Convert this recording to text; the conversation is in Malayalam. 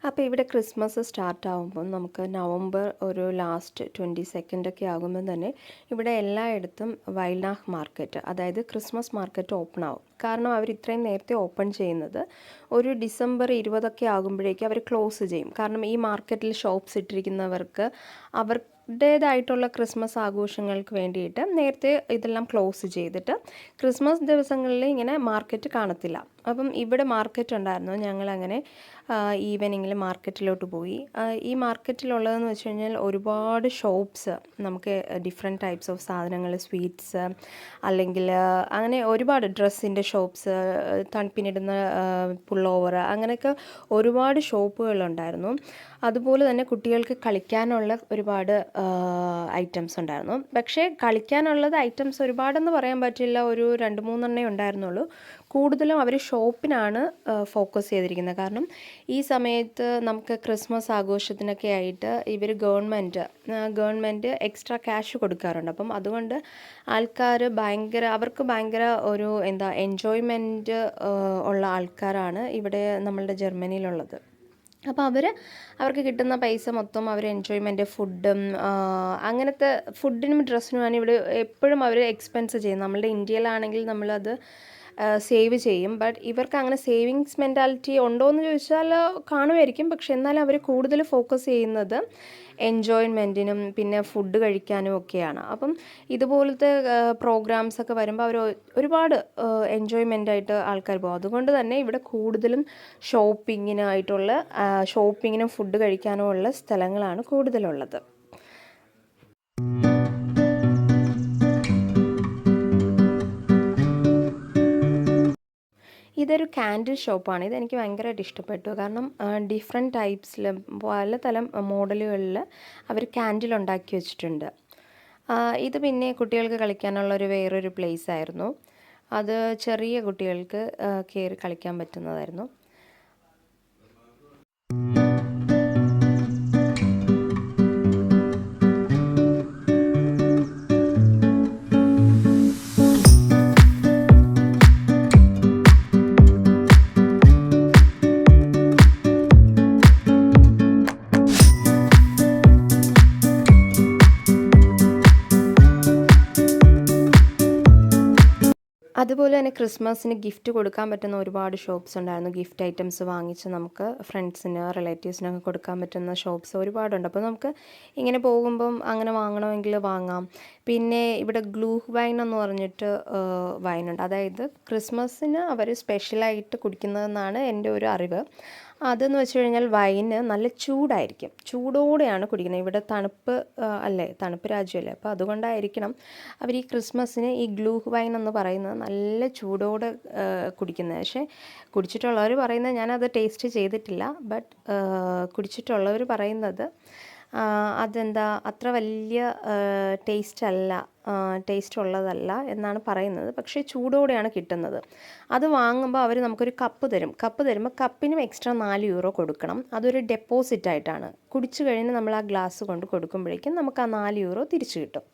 അപ്പോൾ ഇവിടെ ക്രിസ്മസ് സ്റ്റാർട്ടാകുമ്പം നമുക്ക് നവംബർ ഒരു ലാസ്റ്റ് 22 ഒക്കെ ആകുമ്പം തന്നെ ഇവിടെ എല്ലായിടത്തും വൈൽഡ്നാഹ് മാർക്കറ്റ്, അതായത് ക്രിസ്മസ് മാർക്കറ്റ് ഓപ്പൺ ആവും. കാരണം അവർ ഇത്രയും നേരത്തെ ഓപ്പൺ ചെയ്യുന്നത് ഒരു ഡിസംബർ 20 ആകുമ്പോഴേക്കും അവർ ക്ലോസ് ചെയ്യും. കാരണം ഈ മാർക്കറ്റിൽ ഷോപ്സ് ഇട്ടിരിക്കുന്നവർക്ക് അവരുടേതായിട്ടുള്ള ക്രിസ്മസ് ആഘോഷങ്ങൾക്ക് വേണ്ടിയിട്ട് നേരത്തെ ഇതെല്ലാം ക്ലോസ് ചെയ്തിട്ട് ക്രിസ്മസ് ദിവസങ്ങളിൽ ഇങ്ങനെ മാർക്കറ്റ് കാണത്തില്ല. അപ്പം ഇവിടെ മാർക്കറ്റ് ഉണ്ടായിരുന്നു. ഞങ്ങളങ്ങനെ ഈവനിങ്ങിൽ മാർക്കറ്റിലോട്ട് പോയി. ഈ മാർക്കറ്റിലുള്ളതെന്ന് വെച്ച് കഴിഞ്ഞാൽ ഒരുപാട് ഷോപ്സ്, നമുക്ക് ഡിഫറെൻറ്റ് ടൈപ്സ് ഓഫ് സാധനങ്ങൾ, സ്വീറ്റ്സ്, അല്ലെങ്കിൽ അങ്ങനെ ഒരുപാട് ഡ്രസ്സിൻ്റെ ഷോപ്സ്, തണുപ്പിനിടുന്ന പുള്ളോവർ, അങ്ങനെയൊക്കെ ഒരുപാട് ഷോപ്പുകളുണ്ടായിരുന്നു. അതുപോലെ തന്നെ കുട്ടികൾക്ക് കളിക്കാനുള്ള ഒരുപാട് ഐറ്റംസ് ഉണ്ടായിരുന്നു. പക്ഷേ കളിക്കാനുള്ളത് ഐറ്റംസ് ഒരുപാടെന്ന് പറയാൻ പറ്റില്ല, ഒരു 2-3 ഉണ്ടായിരുന്നുള്ളൂ. കൂടുതലും അവർ ഷോപ്പിനാണ് ഫോക്കസ് ചെയ്തിരിക്കുന്നത്. കാരണം ഈ സമയത്ത് നമുക്ക് ക്രിസ്മസ് ആഘോഷത്തിനൊക്കെ ആയിട്ട് ഇവർ ഗവൺമെൻറ് എക്സ്ട്രാ ക്യാഷ് കൊടുക്കാറുണ്ട്. അപ്പം അതുകൊണ്ട് ആൾക്കാർ അവർക്ക് ഭയങ്കര ഒരു എൻജോയ്മെൻറ്റ് ഉള്ള ആൾക്കാരാണ് ഇവിടെ നമ്മളുടെ ജർമ്മനിയിലുള്ളത്. അപ്പോൾ അവർക്ക് കിട്ടുന്ന പൈസ മൊത്തം അവർ എൻജോയ്മെൻറ്റ്, ഫുഡും അങ്ങനത്തെ ഫുഡിനും ഡ്രസ്സിനുമാണ് ഇവിടെ എപ്പോഴും അവർ എക്സ്പെൻസ് ചെയ്യും. നമ്മളുടെ ഇന്ത്യയിലാണെങ്കിൽ നമ്മളത് സേവ് ചെയ്യും. ബട്ട് ഇവർക്ക് അങ്ങനെ സേവിങ്സ് മെൻറ്റാലിറ്റി ഉണ്ടോ എന്ന് ചോദിച്ചാൽ കാണുമായിരിക്കും. പക്ഷെ എന്നാലും അവർ കൂടുതൽ ഫോക്കസ് ചെയ്യുന്നത് എൻജോയ്മെൻറ്റിനും പിന്നെ ഫുഡ് കഴിക്കാനും ഒക്കെയാണ്. അപ്പം ഇതുപോലത്തെ പ്രോഗ്രാംസൊക്കെ വരുമ്പോൾ അവർ ഒരുപാട് എൻജോയ്മെൻറ്റായിട്ട് ആൾക്കാർ പോകും. അതുകൊണ്ട് തന്നെ ഇവിടെ കൂടുതലും ഷോപ്പിങ്ങിനും ഫുഡ് കഴിക്കാനും ഉള്ള സ്ഥലങ്ങളാണ് കൂടുതലുള്ളത്. ഇതൊരു കാൻഡിൽ ഷോപ്പാണ്. ഇതെനിക്ക് ഭയങ്കരമായിട്ട് ഇഷ്ടപ്പെട്ടു. കാരണം ഡിഫറെൻറ്റ് ടൈപ്സിൽ പലതരം മോഡലുകളിൽ അവർ കാൻഡിൽ ഉണ്ടാക്കി വെച്ചിട്ടുണ്ട്. ഇത് പിന്നെ കുട്ടികൾക്ക് കളിക്കാനുള്ളൊരു വേറൊരു പ്ലേസ് ആയിരുന്നു. അത് ചെറിയ കുട്ടികൾക്ക് കയറി കളിക്കാൻ പറ്റുന്നതായിരുന്നു. അതുപോലെ തന്നെ ക്രിസ്മസിന് ഗിഫ്റ്റ് കൊടുക്കാൻ പറ്റുന്ന ഒരുപാട് ഷോപ്സ് ഉണ്ടായിരുന്നു. ഗിഫ്റ്റ് ഐറ്റംസ് വാങ്ങിച്ച് നമുക്ക് ഫ്രണ്ട്സിന്, റിലേറ്റീവ്സിനൊക്കെ കൊടുക്കാൻ പറ്റുന്ന ഷോപ്സ് ഒരുപാടുണ്ട്. അപ്പോൾ നമുക്ക് ഇങ്ങനെ പോകുമ്പം അങ്ങനെ വാങ്ങണമെങ്കിൽ വാങ്ങാം. പിന്നെ ഇവിടെ ഗ്ലൂഹ് വൈൻ എന്ന് പറഞ്ഞിട്ട് വൈനുണ്ട്. അതായത് ക്രിസ്മസിന് അവർ സ്പെഷ്യലായിട്ട് കുടിക്കുന്നതെന്നാണ് എൻ്റെ ഒരു അറിവ്. അതെന്ന് വെച്ച് കഴിഞ്ഞാൽ വൈന് നല്ല ചൂടായിരിക്കും, ചൂടോടെയാണ് കുടിക്കുന്നത്. ഇവിടെ തണുപ്പ് രാജ്യമല്ലേ, അപ്പോൾ അതുകൊണ്ടായിരിക്കണം അവർ ഈ ക്രിസ്മസിന് ഈ ഗ്ലൂഹ് വൈൻ എന്ന് പറയുന്നത് നല്ല ചൂടോടെ കുടിക്കുന്നത്. പക്ഷേ കുടിച്ചിട്ടുള്ളവർ പറയുന്നത്, ഞാനത് ടേസ്റ്റ് ചെയ്തിട്ടില്ല, ബട്ട് കുടിച്ചിട്ടുള്ളവർ പറയുന്നത് അത്ര വലിയ ടേസ്റ്റ് ഉള്ളതല്ല എന്നാണ് പറയുന്നത്. പക്ഷേ ചൂടോടെയാണ് കിട്ടുന്നത്. അത് വാങ്ങുമ്പോൾ അവർ നമുക്കൊരു കപ്പ് തരുമ്പോൾ കപ്പിനും എക്സ്ട്രാ 4 യൂറോ കൊടുക്കണം. അതൊരു ഡെപ്പോസിറ്റ് ആയിട്ടാണ്. കുടിച്ചു കഴിഞ്ഞ് നമ്മൾ ആ ഗ്ലാസ് കൊണ്ട് കൊടുക്കുമ്പോഴേക്കും നമുക്ക് ആ 4 യൂറോ തിരിച്ചു കിട്ടും.